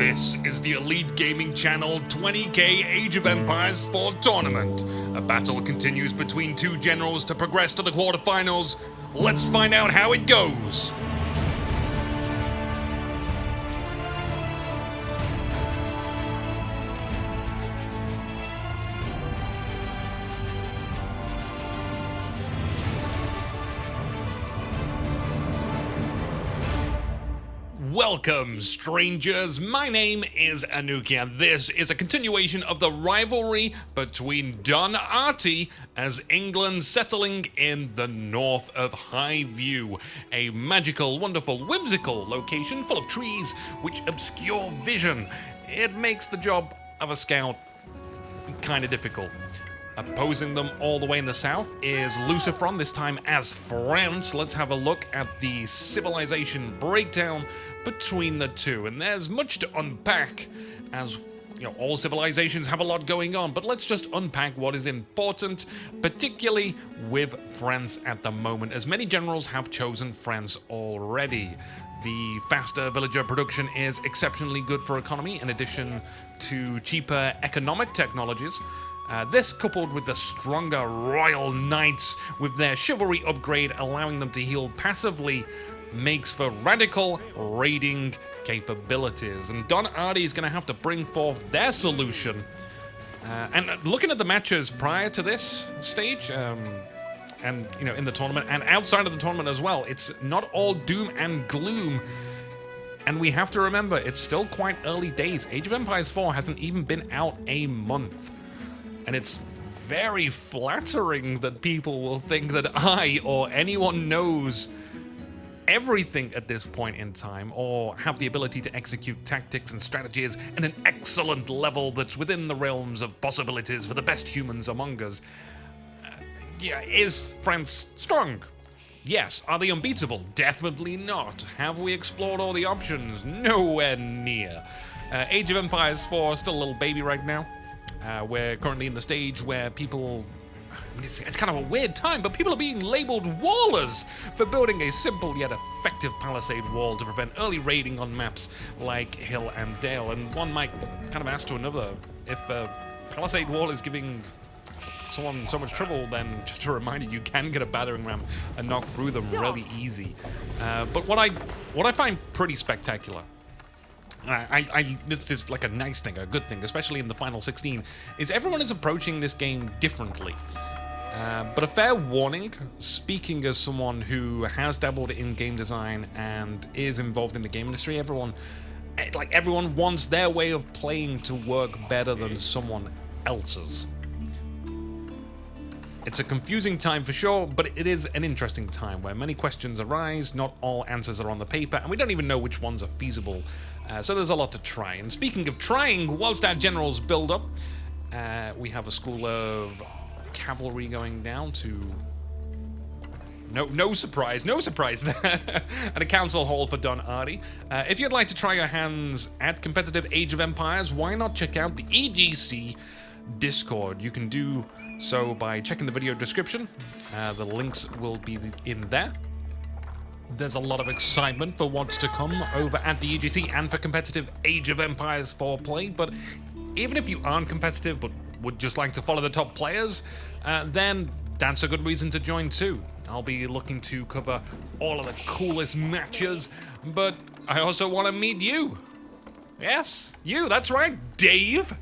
This is the Elite Gaming Channel 20K Age of Empires 4 tournament. A battle continues between two generals to progress to the quarterfinals. Let's find out how it goes. Welcome, strangers. My name is Anuki, and this is a continuation of the rivalry between Don Artie as England settling in the north of Highview, a magical, wonderful, whimsical location full of trees which obscure vision. It makes the job of a scout kind of difficult. Opposing them all the way in the south is Lucifron, this time as France. Let's have a look at the civilization breakdown between the two. And there's much to unpack, as you know, all civilizations have a lot going on. But let's just unpack what is important, particularly with France at the moment, as many generals have chosen France already. The faster villager production is exceptionally good for economy, in addition to cheaper economic technologies. This, coupled with the stronger Royal Knights with their chivalry upgrade allowing them to heal passively, makes for radical raiding capabilities. And Don Artie is going to have to bring forth their solution. And looking at the matches prior to this stage, and you know, in the tournament and outside of the tournament as well, it's not all doom and gloom. And we have to remember, it's still quite early days. Age of Empires 4 hasn't even been out a month. And it's very flattering that people will think that I or anyone knows everything at this point in time, or have the ability to execute tactics and strategies at an excellent level that's within the realms of possibilities for the best humans among us. Yeah, is France strong? Yes. Are they unbeatable? Definitely not. Have we explored all the options? Nowhere near. Age of Empires 4 is still a little baby right now. We're currently in the stage where people, it's kind of a weird time, but people are being labeled wallers for building a simple yet effective palisade wall to prevent early raiding on maps like Hill and Dale. And one might kind of ask to another, if a palisade wall is giving someone so much trouble, then just a reminder, you can get a battering ram and knock through them really easy. But what I find pretty spectacular, this is like a nice thing, a good thing, especially in the final 16, is everyone is approaching this game differently. But a fair warning, speaking as someone who has dabbled in game design and is involved in the game industry, everyone wants their way of playing to work better than someone else's. It's a confusing time for sure, but it is an interesting time where many questions arise, not all answers are on the paper, and we don't even know which ones are feasible. So there's a lot to try. And speaking of trying, whilst our generals build up, we have a school of cavalry going down to... No surprise there. And a council hall for Don Artie. If you'd like to try your hands at competitive Age of Empires, why not check out the EGC Discord? You can do so by checking the video description. The links will be in there. There's a lot of excitement for what's to come over at the EGC and for competitive Age of Empires 4 play, but even if you aren't competitive but would just like to follow the top players, then that's a good reason to join too. I'll be looking to cover all of the coolest matches, but I also want to meet you. Yes, you, that's right, Dave.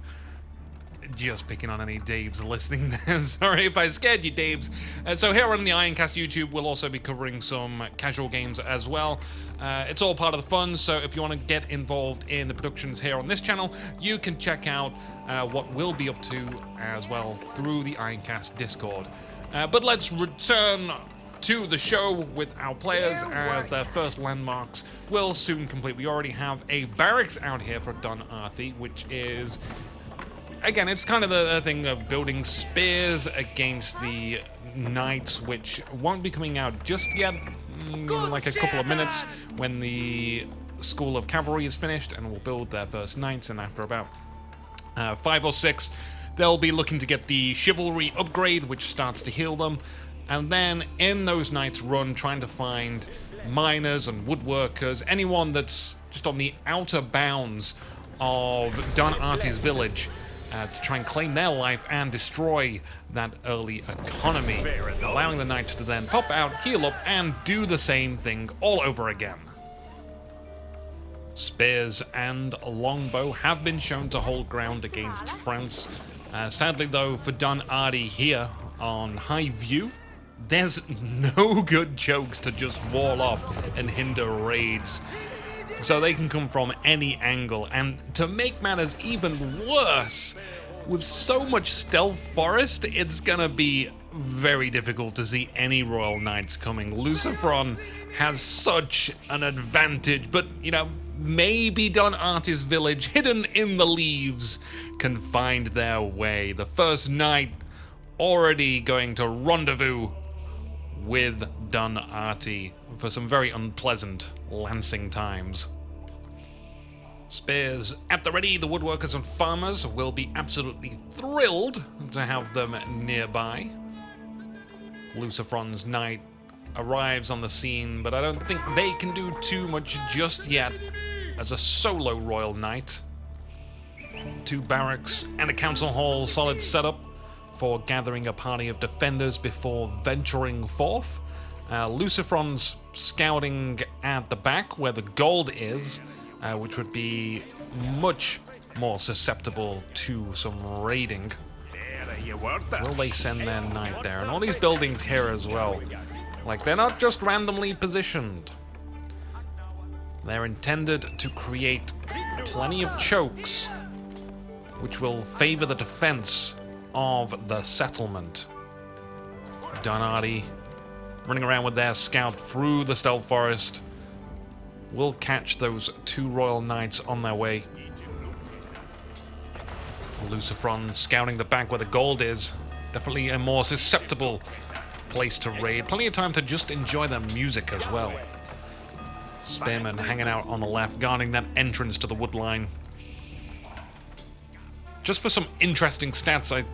Just picking on any Daves listening there. Sorry if I scared you, Daves. So here on the Ironcast YouTube, we'll also be covering some casual games as well. It's all part of the fun, so if you want to get involved in the productions here on this channel, you can check out what we'll be up to as well through the Ironcast Discord. But let's return to the show with our players, as their first landmarks will soon complete. We already have a barracks out here for Don Artie, which is... Again, it's kind of the thing of building spears against the knights, which won't be coming out just yet, like a couple of minutes when the School of Cavalry is finished, and we'll build their first knights, and after about 5 or 6, they'll be looking to get the chivalry upgrade, which starts to heal them, and then in those knights run, trying to find miners and woodworkers, anyone that's just on the outer bounds of Don Artie's village to try and claim their life and destroy that early economy, allowing the knights to then pop out, heal up, and do the same thing all over again. Spears and longbow have been shown to hold ground against France. Sadly, though, for Don Artie here on high view, there's no good jokes to just wall off and hinder raids. So they can come from any angle, and to make matters even worse, with so much stealth forest, it's gonna be very difficult to see any Royal Knights coming. Lucifron has such an advantage, but, you know, maybe Don Artie's village, hidden in the leaves, can find their way. The first knight already going to rendezvous with Don Artie for some very unpleasant lancing times. Spears at the ready. The woodworkers and farmers will be absolutely thrilled to have them nearby. Lucifron's knight arrives on the scene, but I don't think they can do too much just yet as a solo royal knight. 2 barracks and a council hall, solid setup for gathering a party of defenders before venturing forth. Lucifron's scouting at the back where the gold is, which would be much more susceptible to some raiding. Will they send their knight there? And all these buildings here as well. Like, they're not just randomly positioned. They're intended to create plenty of chokes, which will favor the defense of the settlement. Don Artie running around with their scout through the stealth forest will catch those 2 royal knights on their way. Lucifron scouting the back where the gold is. Definitely a more susceptible place to raid. Plenty of time to just enjoy the music as well. Spearmen hanging out on the left, guarding that entrance to the wood line. Just for some interesting stats, I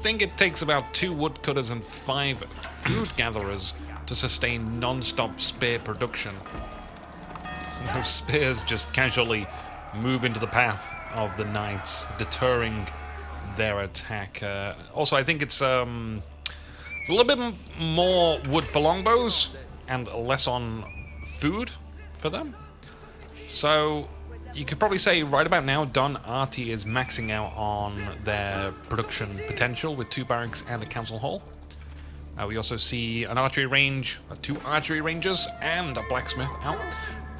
think it takes about 2 woodcutters and 5 food gatherers to sustain non-stop spear production. And those spears just casually move into the path of the knights, deterring their attack. Also, I think it's a little bit more wood for longbows and less on food for them. So you could probably say right about now Don Artie is maxing out on their production potential with 2 barracks and a council hall. We also see an archery range, 2 archery rangers, and a blacksmith out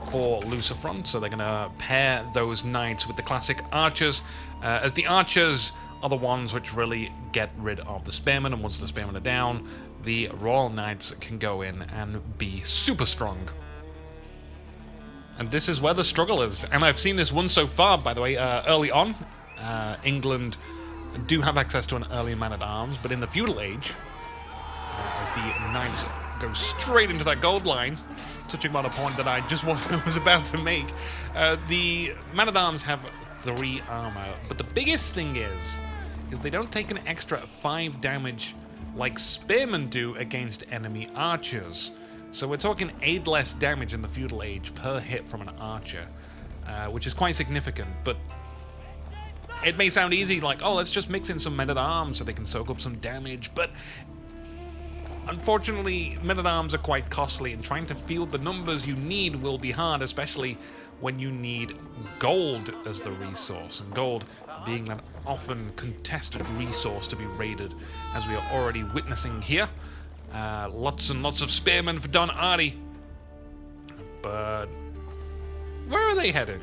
for Lucifron. So they're going to pair those knights with the classic archers, as the archers are the ones which really get rid of the spearmen, and once the spearmen are down, the royal knights can go in and be super strong. And this is where the struggle is, and I've seen this one so far, by the way, early on. England do have access to an early man-at-arms, but in the feudal age, as the knights go straight into that gold line, touching on a point that I just was about to make, the man-at-arms have 3 armor, but the biggest thing is they don't take an extra 5 damage like spearmen do against enemy archers. So we're talking 8 less damage in the feudal age per hit from an archer, which is quite significant, but it may sound easy, like, oh, let's just mix in some men-at-arms so they can soak up some damage, but unfortunately, men-at-arms are quite costly, and trying to field the numbers you need will be hard, especially when you need gold as the resource, and gold being that often contested resource to be raided, as we are already witnessing here. Lots and lots of spearmen for Don Artie. But where are they heading?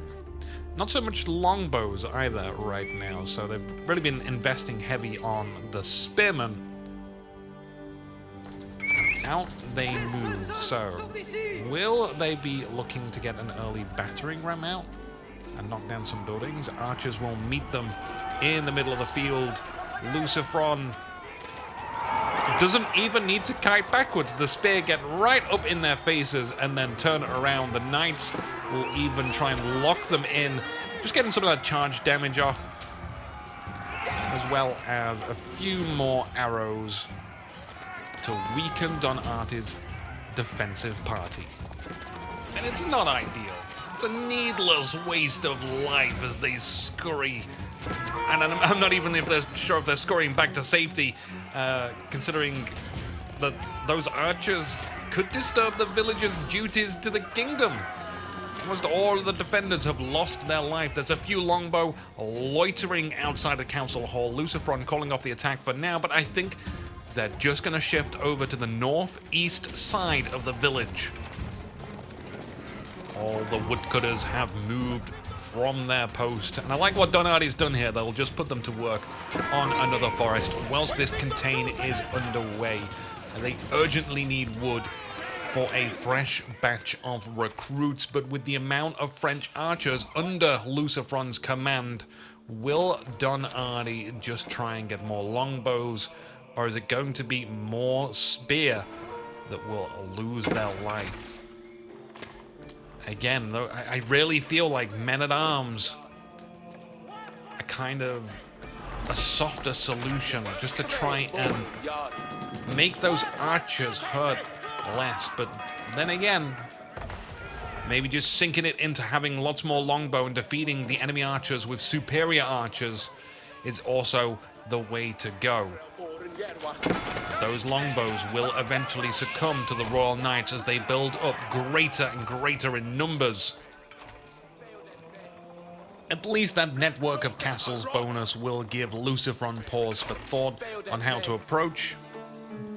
Not so much longbows either right now, so they've really been investing heavy on the spearmen. Out they move, so will they be looking to get an early battering ram out and knock down some buildings? Archers will meet them in the middle of the field. Lucifron doesn't even need to kite backwards. The spear get right up in their faces and then turn around. The knights will even try and lock them in, just getting some of that charge damage off, as well as a few more arrows to weaken Don Artie's defensive party. And it's not ideal. It's a needless waste of life as they scurry. And I'm not even sure if they're scurrying back to safety, considering that those archers could disturb the villagers' duties to the kingdom. Almost all of the defenders have lost their life. There's a few longbow loitering outside the council hall. Lucifron calling off the attack for now, but I think they're just going to shift over to the northeast side of the village. All the woodcutters have moved from their post, and I like what Artie's done here. They'll just put them to work on another forest whilst this campaign is underway. And they urgently need wood for a fresh batch of recruits, but with the amount of French archers under Lucifron's command, will Artie just try and get more longbows, or is it going to be more spear that will lose their life? Again, though, I really feel like men-at-arms are kind of a softer solution, just to try and make those archers hurt less. But then again, maybe just sinking it into having lots more longbow and defeating the enemy archers with superior archers is also the way to go. Those longbows will eventually succumb to the Royal Knights as they build up greater and greater in numbers. At least that network of castles bonus will give Lucifron pause for thought on how to approach.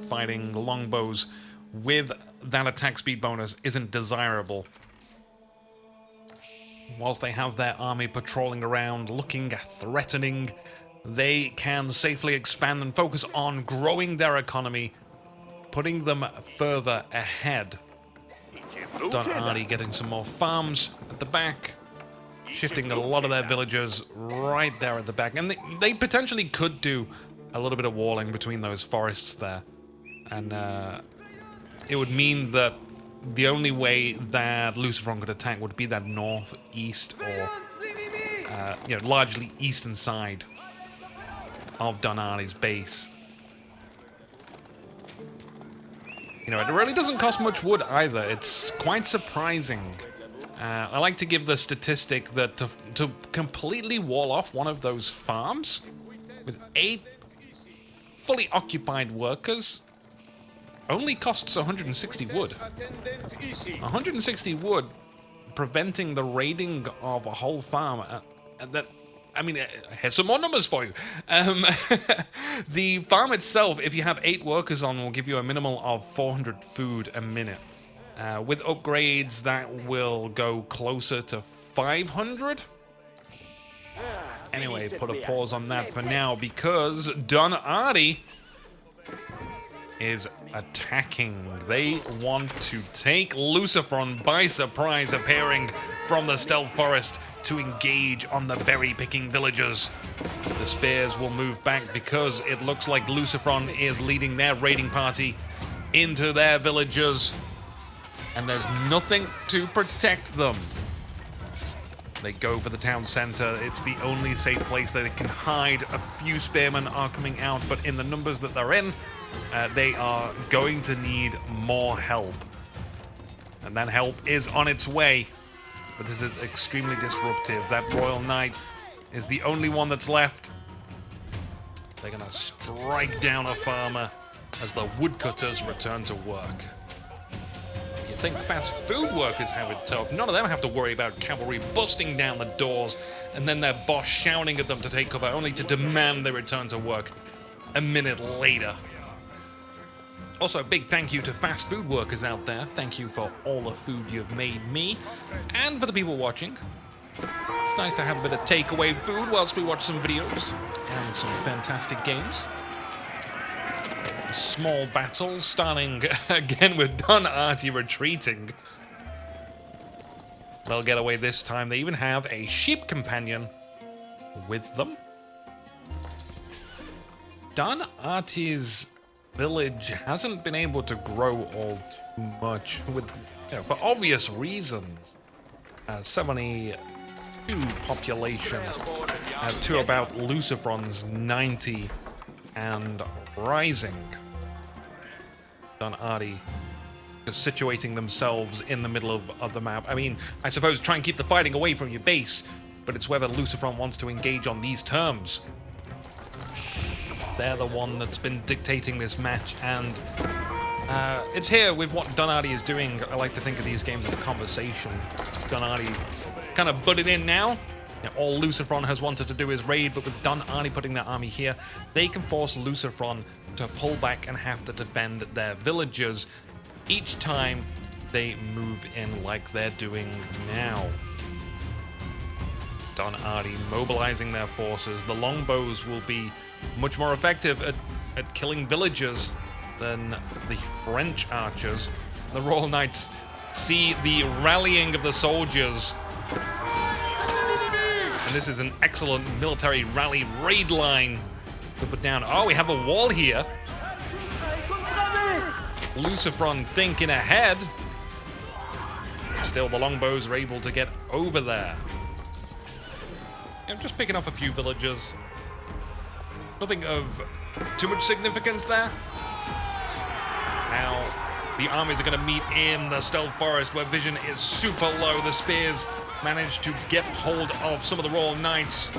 Fighting longbows with that attack speed bonus isn't desirable. Whilst they have their army patrolling around, looking threatening, they can safely expand and focus on growing their economy, putting them further ahead. Artie getting some more farms at the back, shifting a lot of their villagers right there at the back. And they potentially could do a little bit of walling between those forests there. And it would mean that the only way that Lucifron could attack would be that northeast or, largely eastern side of Artie's base. It really doesn't cost much wood either. It's quite surprising. I like to give the statistic that to completely wall off one of those farms with 8 fully occupied workers only costs 160 wood. 160 wood preventing the raiding of a whole farm. Here's some more numbers for you. The farm itself, if you have 8 workers on, will give you a minimal of 400 food a minute. With upgrades, that will go closer to 500. Anyway, put a pause on that for now because Artie is attacking. They want to take Lucifron by surprise, appearing from the stealth forest to engage on the berry-picking villagers. The spears will move back because it looks like Lucifron is leading their raiding party into their villages, and there's nothing to protect them. They go for the town center. It's the only safe place that they can hide. A few spearmen are coming out, but in the numbers that they're in, they are going to need more help. And that help is on its way. But this is extremely disruptive. That Royal Knight is the only one that's left. They're going to strike down a farmer as the woodcutters return to work. You think fast food workers have it tough. None of them have to worry about cavalry busting down the doors and then their boss shouting at them to take cover, only to demand they return to work a minute later. Also, a big thank you to fast food workers out there. Thank you for all the food you've made me, and for the people watching. It's nice to have a bit of takeaway food whilst we watch some videos and some fantastic games. Small battles, starting again with Artie retreating. They'll get away this time. They even have a sheep companion with them. Artie's village hasn't been able to grow all too much, for obvious reasons. 72 population to about Lucifron's 90 and rising. Artie just situating themselves in the middle of the map. I mean, I suppose try and keep the fighting away from your base, but it's whether Lucifron wants to engage on these terms. They're the one that's been dictating this match, and it's here with what Artie is doing. I like to think of these games as a conversation. Artie kind of butted in now. You know, all Lucifron has wanted to do is raid, but with Artie putting their army here, they can force Lucifron to pull back and have to defend their villagers each time they move in like they're doing now. Artie mobilizing their forces. The longbows will be much more effective at killing villagers than the French archers. The Royal Knights see the rallying of the soldiers. And this is an excellent military rally raid line to put down. Oh, we have a wall here. Lucifron thinking ahead. Still, the longbows are able to get over there. I'm just picking off a few villagers. Nothing of too much significance there. Now, the armies are going to meet in the stealth forest where vision is super low. The spears manage to get hold of some of the Royal Knights.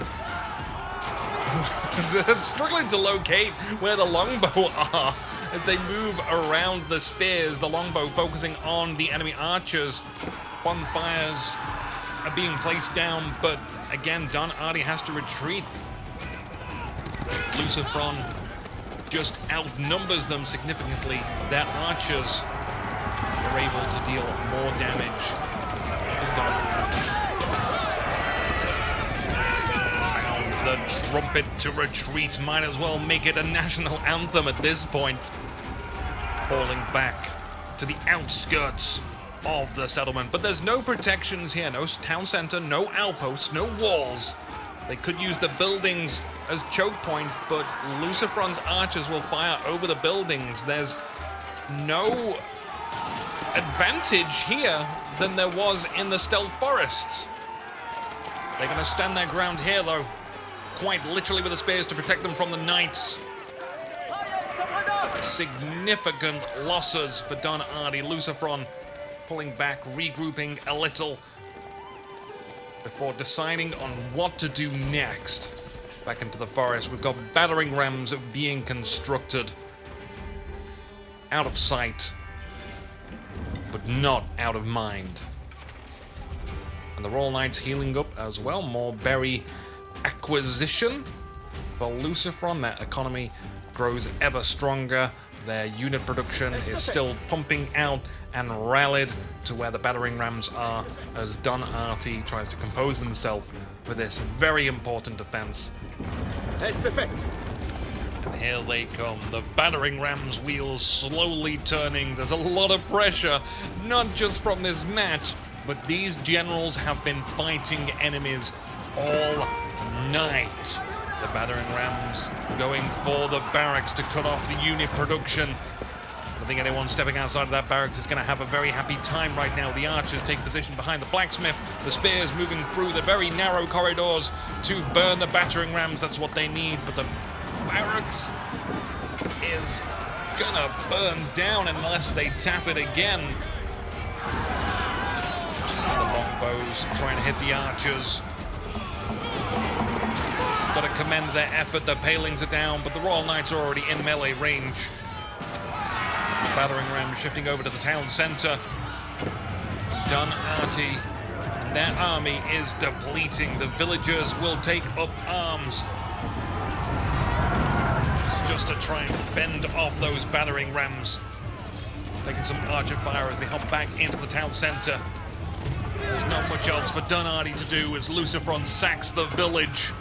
They're struggling to locate where the longbow are as they move around the spears. The longbow focusing on the enemy archers. Bonfires are being placed down, but again, Artie has to retreat. Lucifron just outnumbers them significantly. Their archers are able to deal more damage. Sound the trumpet to retreat. Might as well make it a national anthem at this point. Falling back to the outskirts of the settlement. But there's no protections here. No town center, no outposts, no walls. They could use the buildings as choke points, but Lucifron's archers will fire over the buildings. There's no advantage here than there was in the stealth forests. They're going to stand their ground here, though, quite literally with the spears to protect them from the knights. Significant losses for Artie. Lucifron pulling back, regrouping a little before deciding on what to do next. Back into the forest, we've got battering rams being constructed. Out of sight, but not out of mind. And the Royal Knights healing up as well. More berry acquisition for Lucifron. Their economy grows ever stronger. Their unit production is still pumping out and rallied to where the battering rams are as Artie tries to compose himself for this very important defense. And here they come. The battering rams wheels slowly turning. There's a lot of pressure, not just from this match, but these generals have been fighting enemies all night. The battering rams going for the barracks to cut off the unit production. I think anyone stepping outside of that barracks is going to have a very happy time right now. The archers take position behind the blacksmith. The spears moving through the very narrow corridors to burn the battering rams. That's what they need. But the barracks is gonna burn down unless they tap it again. The longbows trying to hit the archers. Got to commend their effort. The palings are down, but the Royal Knights are already in melee range. Battering ram shifting over to the town center. Artie and their army is depleting. The villagers will take up arms just to try and fend off those battering rams. Taking some archer fire as they hop back into the town center. There's not much else for Artie to do as Lucifron sacks the village.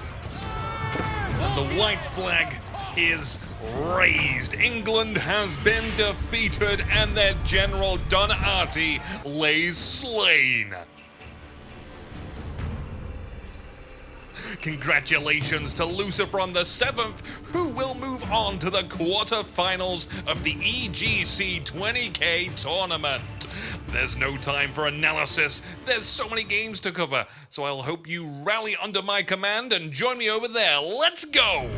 And the white flag is raised. England has been defeated and their general Artie lays slain. Congratulations to Lucifron7, who will move on to the quarterfinals of the EGC 20K tournament. There's no time for analysis. There's so many games to cover. So I'll hope you rally under my command and join me over there. Let's go!